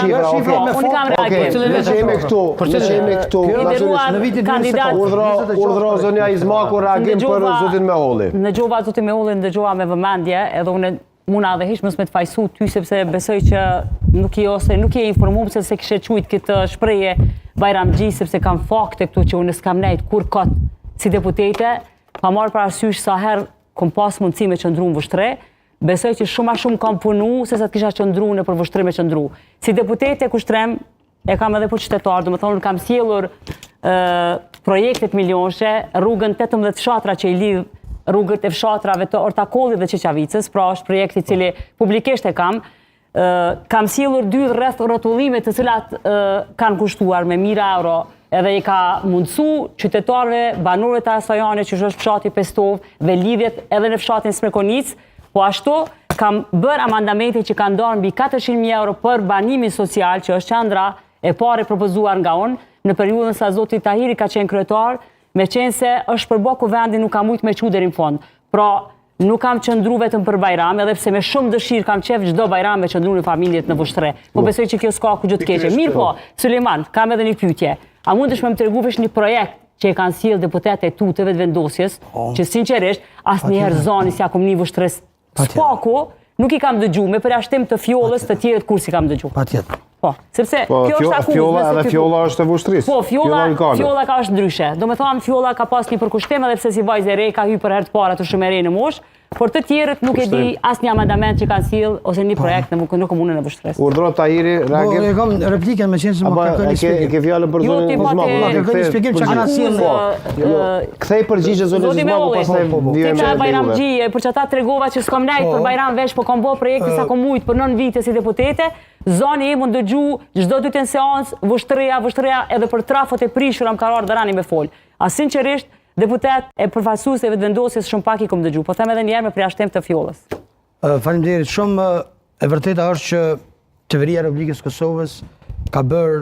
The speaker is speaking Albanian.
Unë kam reagim. Ne që jemi këtu, urdhëro zonja Izmaku reagim për zotin Meholli. Ndëgjova zotin Meholli, ndëgjova me vëmendje, edhe unë muna dhe hiç mos me të fajsu ty sepse besoj që nuk je informuar se kishe quajt këtë shprehje Bajramxhi sepse kam fakte këtu që unë s'kam nejt kur kot si deputete, pa marrë parasysh sa herë kom pas mundësi me qëndru në vështre, besoj që shumë a shumë kam punu se sa të kisha qëndru në për vështre me qëndru. Si deputete kushtrem, e kam edhe për qytetar, do më thonë kam sjellur projektet milionshë, rrugën 18 fshatra që i lidh rrugët e fshatrave të Ortakollit dhe Çeçavicës, pra është projekti i cili publikisht e kam sjellur 2 rreth rrotullime të cilat kanë kushtuar me mijëra euro, edhe i ka mundësu qytetarëve, banorëve të Asajane, që është fshati Pestov, dhe lidhjet edhe në fshatin Smrekonic, po ashtu kam bërë amandamente që kanë ndarë mbi 400.000 euro për banimin social, që është qendra e parë propozuar nga unë, në periudhën sa zoti Tahiri ka qenë kryetar, me qenë se është përbë kuvendi nuk kam mujt me çu deri në fond. Pra, nuk kam qëndru vetëm për Bajram, edhe pse me shumë dëshirë kam qef çdo Bajram me qëndru në familjet në Vushtre. Po besoj që kjo s'ka ku gjë të keqe. Mirë po, Suleman, kam edhe një pyetje. A mundesh me më tregu vesh një projekt që e kanë sjellë deputetët e tuteve të vendosjes, që sinqerisht asnjëherë zoni si akom një Vushtres spaku, nuk i kam dëgjuar me përjashtim të Fjollës, të tjerët kursi kam dëgjuar. Patjetër. Po, sepse kjo është akuzë. Fjolla është e Vushtrisë. Po, Fjolla ka është ndryshe. Do me thonë, Fjolla ka pas një përkushtim edhe pse si vajzë e re ka hyrë për herë të parë të shumë e re në moshë, por të tjerët nuk e di asnjë amandament që kanë sjell ose një projekt në komunën e Vushtresë. Urdhëro Tahiri reagim. Po, e kam replikën me qenë se më kërkoni shpjegim. E ke fjalën për zonin Izmaku. Kërkoni shpjegim çka kanë sjellë. Kthej përgjigje zonin Izmaku, pastaj vjen me Bajramxhi, për çata tregova që s'kam nejt për Bajram vesh, po kam bërë projekte sa kom ujt për 9 vite si deputete. Zoni im më dëgju çdo ditë në seancë Vushtria edhe për trafot e prishura më ka ardhur dërani me fol. A sinqerisht deputet e përfaqësuesve të vendosjes shumë pak i kom dëgju, po them edhe një herë me përjashtim të Fjollës. Faleminderit shumë. E vërteta është që qeveria e Republikës Kosovës ka bërë